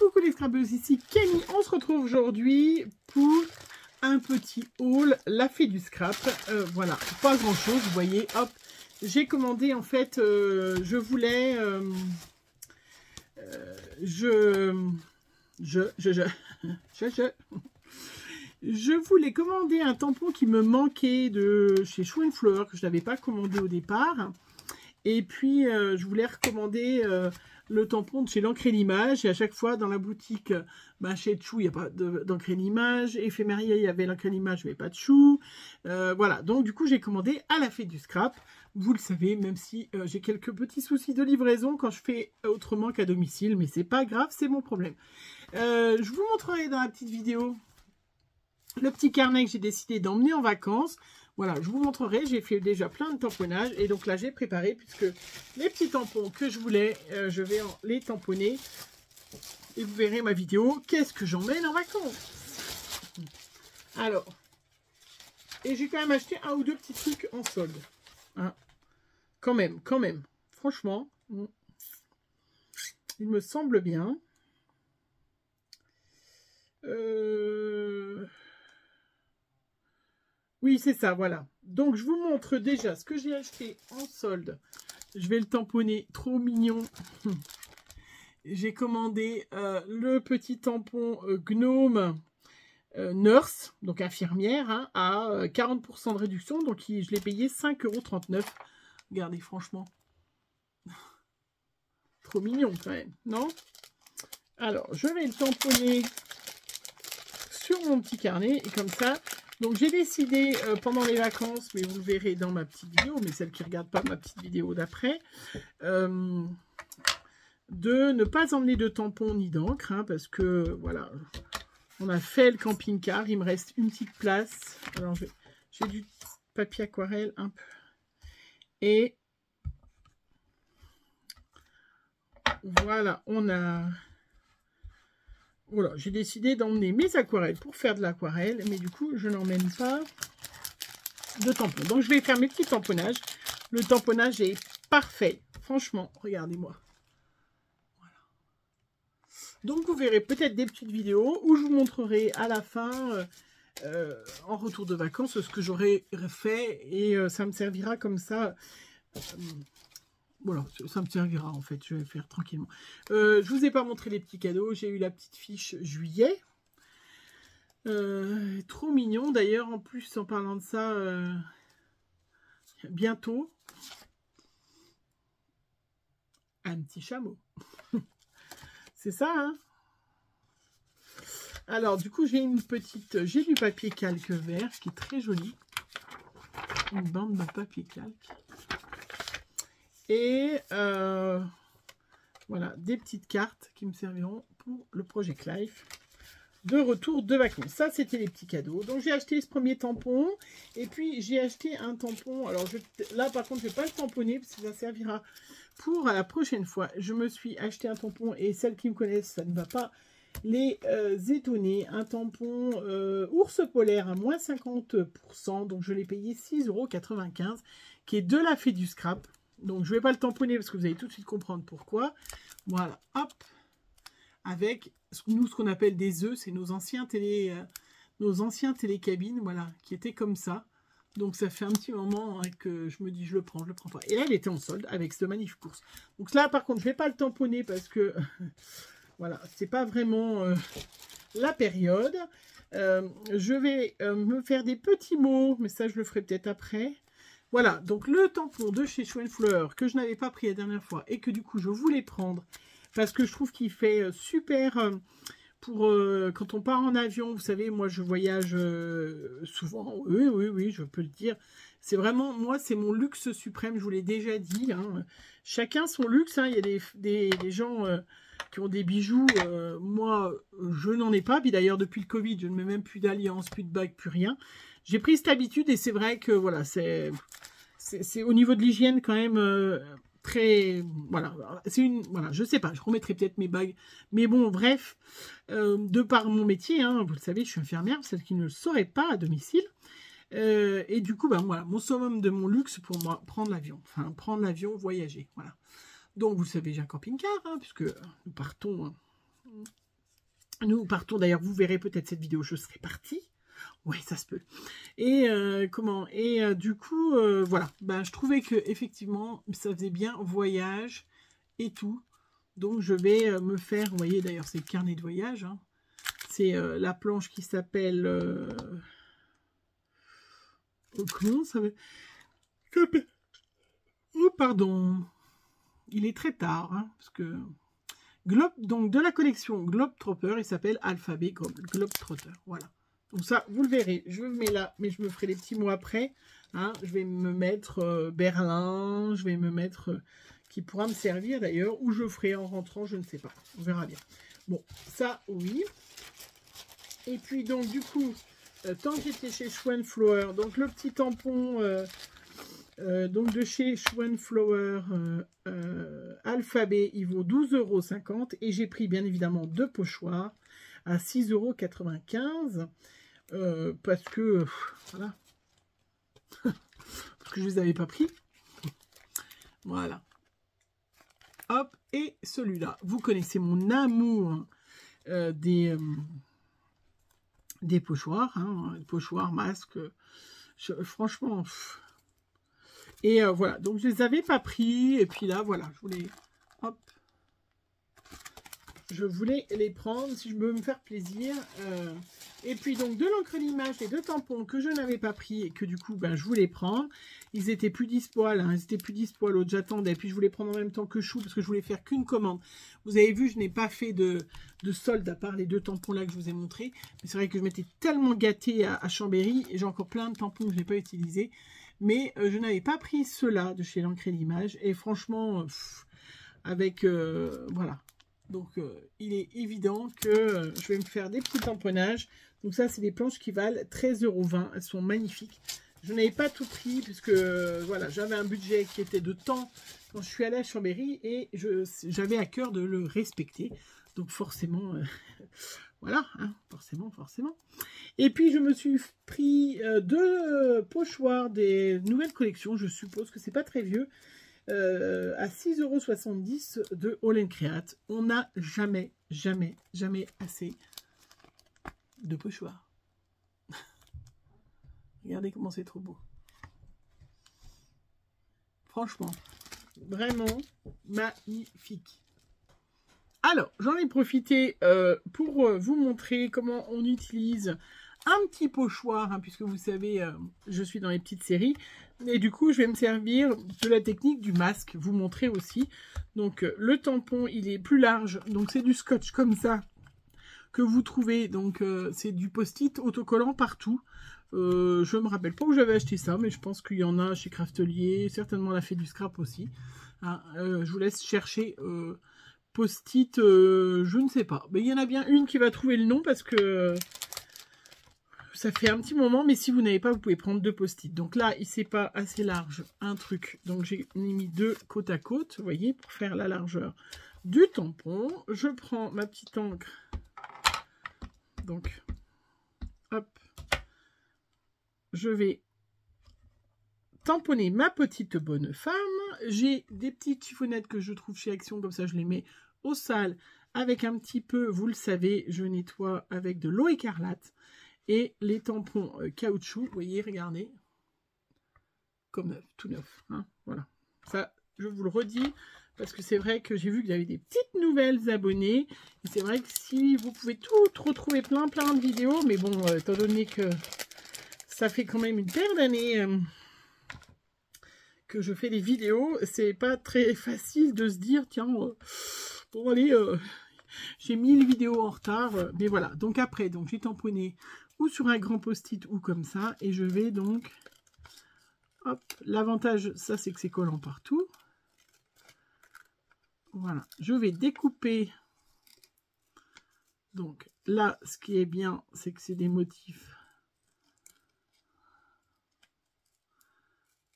Coucou les scrabeuses, ici Camille. On se retrouve aujourd'hui pour un petit haul, la fée du scrap. Voilà, pas grand chose, vous voyez. Hop, j'ai commandé en fait, je voulais, je voulais commander un tampon qui me manquait de chez Shoe Flower, que je n'avais pas commandé au départ. Et puis, je voulais recommander le tampon de chez l'encre et l'image. Et à chaque fois, dans la boutique, chez Chou, il n'y a pas d'encre et l'image. Éphéméria, il y avait l'encre et l'image, mais pas de Chou. Voilà, donc du coup, j'ai commandé à la fée du scrap. Vous le savez, même si j'ai quelques petits soucis de livraison quand je fais autrement qu'à domicile. Mais c'est pas grave, c'est mon problème. Je vous montrerai dans la petite vidéo le petit carnet que j'ai décidé d'emmener en vacances. Voilà, je vous montrerai, j'ai fait déjà plein de tamponnages et donc là j'ai préparé, puisque les petits tampons que je voulais, je vais les tamponner et vous verrez ma vidéo, qu'est-ce que j'emmène en vacances. Alors, et j'ai quand même acheté un ou deux petits trucs en solde, hein. Quand même, franchement, il me semble bien. Oui, c'est ça, voilà. Donc, je vous montre déjà ce que j'ai acheté en solde. Je vais le tamponner, trop mignon. J'ai commandé le petit tampon Gnome Nurse, donc infirmière, hein, à 40% de réduction. Donc, je l'ai payé 5,39 €. Regardez, franchement. Trop mignon, quand même, non? Alors, je vais le tamponner sur mon petit carnet, et comme ça... Donc, j'ai décidé pendant les vacances, mais vous le verrez dans ma petite vidéo, mais celle qui ne regarde pas ma petite vidéo d'après, de ne pas emmener de tampons ni d'encre, hein, parce que, voilà, on a fait le camping-car, il me reste une petite place. Alors, j'ai du papier aquarelle un peu. Et voilà, on a... Voilà, j'ai décidé d'emmener mes aquarelles pour faire de l'aquarelle, mais du coup, je n'emmène pas de tampons. Donc, je vais faire mes petits tamponnages. Le tamponnage est parfait. Franchement, regardez-moi. Voilà. Donc, vous verrez peut-être des petites vidéos où je vous montrerai à la fin, en retour de vacances, ce que j'aurai fait. Et ça me servira comme ça... Voilà, ça me servira en fait, je vais faire tranquillement. Je vous ai pas montré les petits cadeaux, j'ai eu la petite fiche juillet. Trop mignon, d'ailleurs, en plus, en parlant de ça, bientôt, un petit chameau. C'est ça, hein? Alors, du coup, j'ai du papier calque vert, qui est très joli. Une bande de papier calque. Et voilà, des petites cartes qui me serviront pour le Project Life de retour de vacances. Ça, c'était les petits cadeaux. Donc, j'ai acheté ce premier tampon. Et puis, j'ai acheté un tampon. Alors, là, par contre, je ne vais pas le tamponner parce que ça servira pour la prochaine fois. Je me suis acheté un tampon et celles qui me connaissent, ça ne va pas les étonner. Un tampon ours polaire à moins 50%. Donc, je l'ai payé 6,95 €, qui est de la fée du scrap. Donc, je ne vais pas le tamponner parce que vous allez tout de suite comprendre pourquoi. Voilà, hop. Avec, nous, ce qu'on appelle des œufs, c'est nos anciens télécabines, voilà, qui étaient comme ça. Donc, ça fait un petit moment hein, que je me dis, je le prends pas. Et là, elle était en solde avec ce magnifique ours. Donc là, par contre, je ne vais pas le tamponner parce que, voilà, c'est pas vraiment la période. Je vais me faire des petits mots, mais ça, je le ferai peut-être après. Voilà, donc le tampon de chez Shoe Flower que je n'avais pas pris la dernière fois et que du coup je voulais prendre parce que je trouve qu'il fait super pour quand on part en avion. Vous savez, moi je voyage souvent, oui, je peux le dire. C'est vraiment, moi c'est mon luxe suprême, je vous l'ai déjà dit. Hein. Chacun son luxe, hein. Il y a des gens qui ont des bijoux, moi je n'en ai pas. Puis d'ailleurs depuis le Covid, je ne mets même plus d'alliance, plus de bague, plus rien. J'ai pris cette habitude et c'est vrai que voilà, c'est au niveau de l'hygiène quand même très... Voilà, voilà, je sais pas, je remettrai peut-être mes bagues. Mais bon, bref, de par mon métier, hein, vous le savez, je suis infirmière, celle qui ne le saurait pas à domicile. Et du coup, voilà, mon summum de mon luxe pour moi, prendre l'avion. Enfin, prendre l'avion, voyager, voilà. Donc, vous savez, j'ai un camping-car, hein, puisque nous partons... Hein, Nous partons, d'ailleurs, vous verrez peut-être cette vidéo, je serai partie. Oui, ça se peut. Et du coup, voilà. Ben, je trouvais que effectivement, ça faisait bien voyage et tout. Donc, je vais me faire, vous voyez, d'ailleurs, c'est le carnet de voyage. Hein. C'est la planche qui s'appelle... comment ça s'appelle? Oh, pardon. Il est très tard, hein, parce que... donc, de la collection Globetrotter, il s'appelle Alphabet Globetrotter. Voilà. Donc ça, vous le verrez. Je me mets là, mais je me ferai les petits mots après. Hein. Je vais me mettre Berlin. Je vais me mettre... qui pourra me servir d'ailleurs. Ou je ferai en rentrant, je ne sais pas. On verra bien. Bon, ça, oui. Et puis donc, du coup, tant que j'étais chez Schwanflower, donc le petit tampon... donc de chez Schwanflower Alphabet, il vaut 12,50 € et j'ai pris bien évidemment 2 pochoirs à 6,95 € parce que voilà, parce que je les avais pas pris. Voilà. Hop, et celui-là, vous connaissez mon amour des pochoirs, hein, pochoirs, masques, franchement. Et voilà, donc je les avais pas pris, et puis là, voilà, je voulais les prendre, si je veux me faire plaisir. Et puis donc, de l'encre d'image, les 2 tampons que je n'avais pas pris, et que du coup, ben, je voulais prendre. Ils étaient plus dispo, là, ils étaient plus dispo à l'autre, j'attendais. Puis je voulais prendre en même temps que Chou, parce que je voulais faire qu'une commande. Vous avez vu, je n'ai pas fait de solde, à part les 2 tampons là que je vous ai montrés. Mais c'est vrai que je m'étais tellement gâtée à Chambéry, et j'ai encore plein de tampons que je n'ai pas utilisés. Mais je n'avais pas pris ceux-là de chez l'encre d'image. Et franchement, avec... voilà. Donc, il est évident que je vais me faire des petits tamponnages. Donc ça, c'est des planches qui valent 13,20 €. Elles sont magnifiques. Je n'avais pas tout pris puisque, voilà, j'avais un budget qui était de temps quand je suis allée à Chambéry. Et j'avais à cœur de le respecter. Donc forcément... voilà, hein, forcément. Et puis, je me suis pris 2 pochoirs des nouvelles collections. Je suppose que c'est pas très vieux. À 6,70 € de All & Create. On n'a jamais assez de pochoirs. Regardez comment c'est trop beau. Franchement, vraiment magnifique. Alors, j'en ai profité pour vous montrer comment on utilise un petit pochoir, hein, puisque vous savez, je suis dans les petites séries. Et du coup, je vais me servir de la technique du masque, vous montrer aussi. Donc, le tampon, il est plus large. Donc, c'est du scotch comme ça que vous trouvez. Donc, c'est du post-it autocollant partout. Je ne me rappelle pas où j'avais acheté ça, mais je pense qu'il y en a chez Craftelier. Certainement, la Fée du Scrap aussi. Hein, je vous laisse chercher... post-it, je ne sais pas. Mais il y en a bien une qui va trouver le nom parce que ça fait un petit moment. Mais si vous n'avez pas, vous pouvez prendre 2 post-it. Donc là, il c'est pas assez large, un truc. Donc j'ai mis 2 côte à côte, vous voyez, pour faire la largeur du tampon. Je prends ma petite encre. Donc, hop. Je vais tamponner ma petite bonne femme. J'ai des petites chiffonnettes que je trouve chez Action, comme ça je les mets au sale avec un petit peu, vous le savez, je nettoie avec de l'eau écarlate et les tampons caoutchouc, vous voyez, regardez, comme neuf, tout neuf, hein, voilà. Ça, je vous le redis, parce que c'est vrai que j'ai vu que vous avez des petites nouvelles abonnées, et c'est vrai que si vous pouvez tout retrouver plein de vidéos, mais bon, étant donné que ça fait quand même une paire d'années... que je fais des vidéos, c'est pas très facile de se dire, tiens, bon allez, j'ai 1000 vidéos en retard, mais voilà. Donc après, donc j'ai tamponné ou sur un grand post-it ou comme ça, et je vais donc, hop, l'avantage, ça c'est que c'est collant partout. Voilà, je vais découper. Donc là, ce qui est bien, c'est que c'est des motifs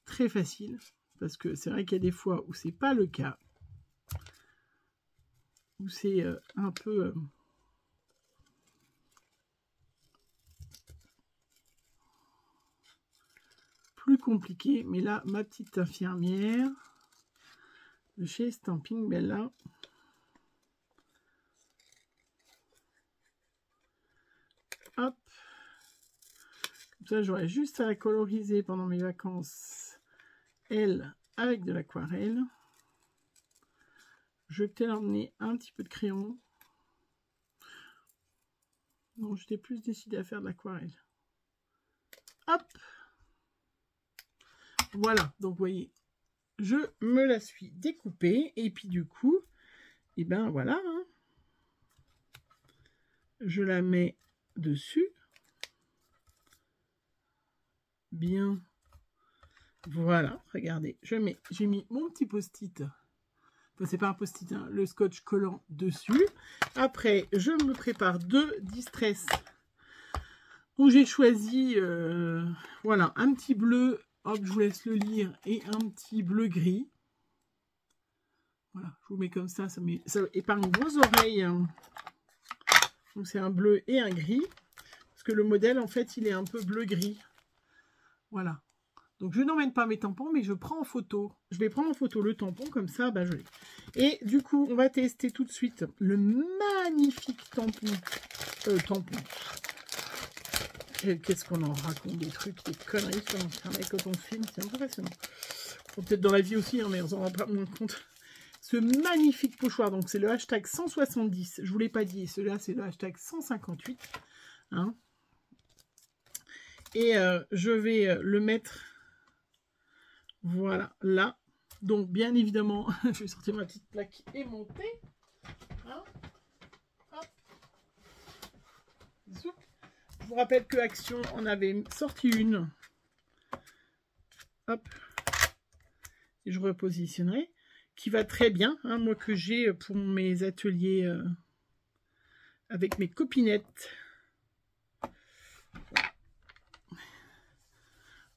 très facile, parce que c'est vrai qu'il y a des fois où c'est pas le cas, où c'est un peu plus compliqué. Mais là, ma petite infirmière de chez Stampin' Bella, Ça, j'aurais juste à la coloriser pendant mes vacances. Elle, avec de l'aquarelle. Je vais peut-être emmener un petit peu de crayon. Non, j'étais plus décidée à faire de l'aquarelle. Hop! Voilà, donc vous voyez, je me la suis découpée. Et puis du coup, et ben voilà. Hein. Je la mets dessus. Bien. Voilà, regardez. J'ai mis mon petit post-it. Enfin, c'est pas un post-it, hein, le scotch collant dessus. Après, je me prépare 2 distress. Donc j'ai choisi, voilà, un petit bleu. Hop, je vous laisse le lire. Et un petit bleu gris. Voilà, je vous mets comme ça. Ça épargne vos oreilles. Hein. Donc c'est un bleu et un gris. Parce que le modèle, en fait, il est un peu bleu-gris. Voilà. Donc, je n'emmène pas mes tampons, mais je prends en photo. Je vais prendre en photo le tampon, comme ça, bah, je l'ai. Et du coup, on va tester tout de suite le magnifique tampon. Qu'est-ce qu'on en raconte, des trucs, des conneries sur Internet quand on filme, c'est impressionnant. Peut-être dans la vie aussi, hein, mais on s'en rend pas moins compte. Ce magnifique pochoir, donc c'est le hashtag 170, je ne vous l'ai pas dit, celui-là c'est le hashtag 158. Hein. Et je vais le mettre, voilà, là. Donc, bien évidemment, je vais sortir ma petite plaque aimantée. Hein. Hop. Zoup. Je vous rappelle que Action en avait sorti une. Hop. Et je repositionnerai. Qui va très bien, hein, moi que j'ai pour mes ateliers avec mes copinettes.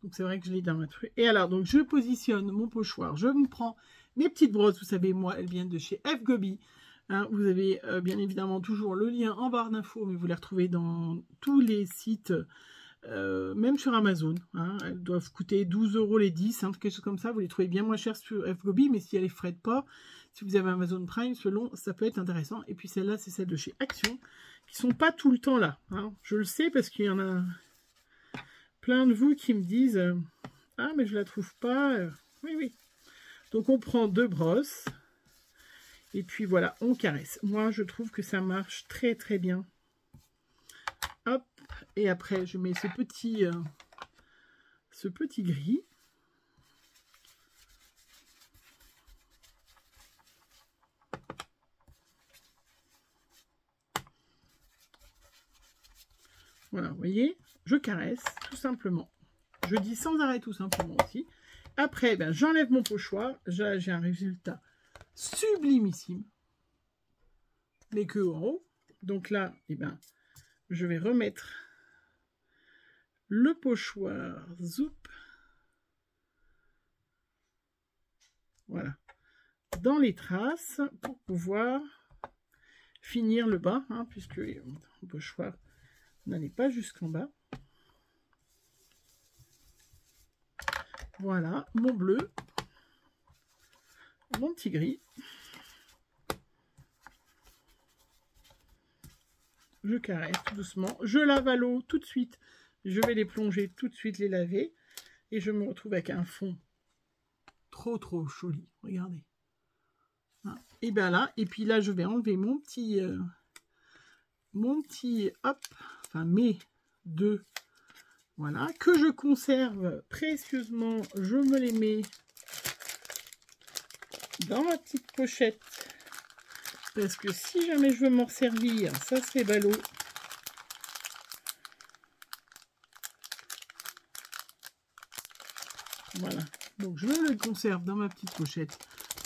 Donc c'est vrai que je l'ai dans ma truc. Et alors, donc je positionne mon pochoir. Je me prends mes petites brosses. Vous savez, moi, elles viennent de chez FGobi. Hein, vous avez bien évidemment toujours le lien en barre d'infos, mais vous les retrouvez dans tous les sites, même sur Amazon. Hein, elles doivent coûter 12 € les 10, hein, quelque chose comme ça. Vous les trouvez bien moins chères sur FGobi, mais si elles les frais de port, si vous avez Amazon Prime, selon, ça peut être intéressant. Et puis celle-là, c'est celle de chez Action, qui sont pas tout le temps là. Hein. Je le sais parce qu'il y en a plein de vous qui me disent ah mais je la trouve pas. Oui, oui. Donc on prend 2 brosses. Et puis voilà, on caresse. Moi, je trouve que ça marche très très bien. Hop. Et après, je mets ce petit gris. Voilà, vous voyez, je caresse tout simplement. Je dis sans arrêt tout simplement aussi. Après, ben, j'enlève mon pochoir. J'ai un résultat sublimissime. Les queues en haut. Donc là, eh ben, je vais remettre le pochoir. Zoup. Voilà. Dans les traces pour pouvoir finir le bas, hein, puisque le pochoir n'allait pas jusqu'en bas. Voilà, mon bleu, mon petit gris. Je caresse tout doucement. Je lave à l'eau tout de suite. Je vais les plonger tout de suite, les laver. Et je me retrouve avec un fond trop joli. Regardez. Hein. Et bien là, et puis là, je vais enlever mon petit, hop, enfin mes 2. Voilà, que je conserve précieusement. Je me les mets dans ma petite pochette. Parce que si jamais je veux m'en servir, ça serait ballot. Voilà. Donc je le conserve dans ma petite pochette.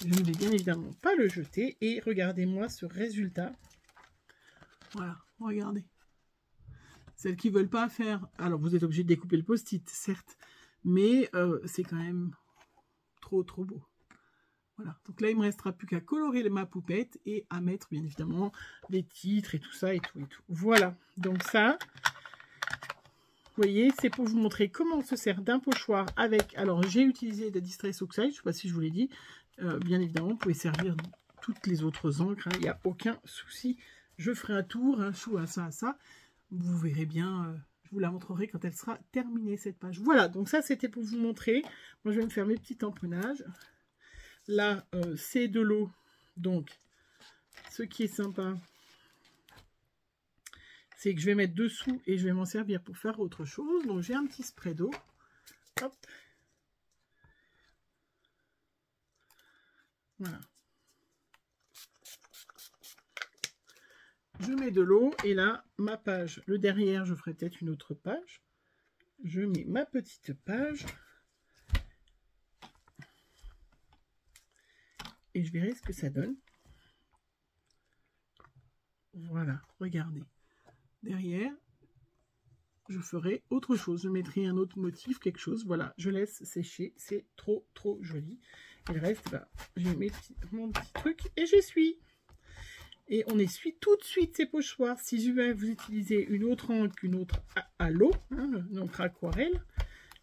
Je ne vais bien évidemment pas le jeter. Et regardez-moi ce résultat. Voilà, regardez. Celles qui ne veulent pas faire... Alors vous êtes obligé de découper le post-it, certes. Mais c'est quand même trop beau. Voilà, donc là, il ne me restera plus qu'à colorer ma poupette et à mettre, bien évidemment, les titres et tout ça et tout et tout. Voilà, donc ça, vous voyez, c'est pour vous montrer comment on se sert d'un pochoir avec... Alors, j'ai utilisé des Distress Oxide, je ne sais pas si je vous l'ai dit. Bien évidemment, vous pouvez servir toutes les autres encres, il n'y a aucun souci. Je ferai un tour, un chou à ça, à ça. Vous verrez bien, je Je vous la montrerai quand elle sera terminée, cette page. Voilà, donc ça, c'était pour vous montrer. Moi, je vais me faire mes petits tamponnages. Là, c'est de l'eau. Donc, ce qui est sympa, c'est que je vais mettre dessous et je vais m'en servir pour faire autre chose. Donc, j'ai un petit spray d'eau. Hop. Voilà. Je mets de l'eau et là, ma page, le derrière, je ferai peut-être une autre page. Je mets ma petite page. Et je verrai ce que ça donne. Voilà, regardez. Derrière, je ferai autre chose. Je mettrai un autre motif, quelque chose. Voilà, je laisse sécher. C'est trop, trop joli. Et le reste, bah, j'ai mon petit truc et j'essuie. Et on essuie tout de suite ces pochoirs. Si je vais vous utiliser une autre encre qu'une autre à l'eau, hein, une encre aquarelle,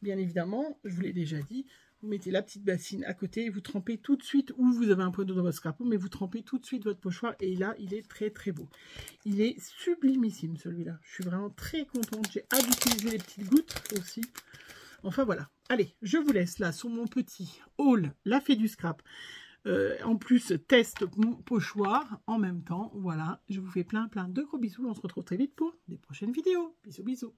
bien évidemment, je vous l'ai déjà dit, vous mettez la petite bassine à côté et vous trempez tout de suite, ou vous avez un point d'eau dans votre scrapeau, mais vous trempez tout de suite votre pochoir et là, il est très très beau. Il est sublimissime celui-là. Je suis vraiment très contente. J'ai hâte d'utiliser les petites gouttes aussi. Enfin voilà. Allez, je vous laisse là sur mon petit haul, la fée du scrap. En plus, test pochoir en même temps. Voilà, je vous fais plein de gros bisous. On se retrouve très vite pour des prochaines vidéos. Bisous, bisous.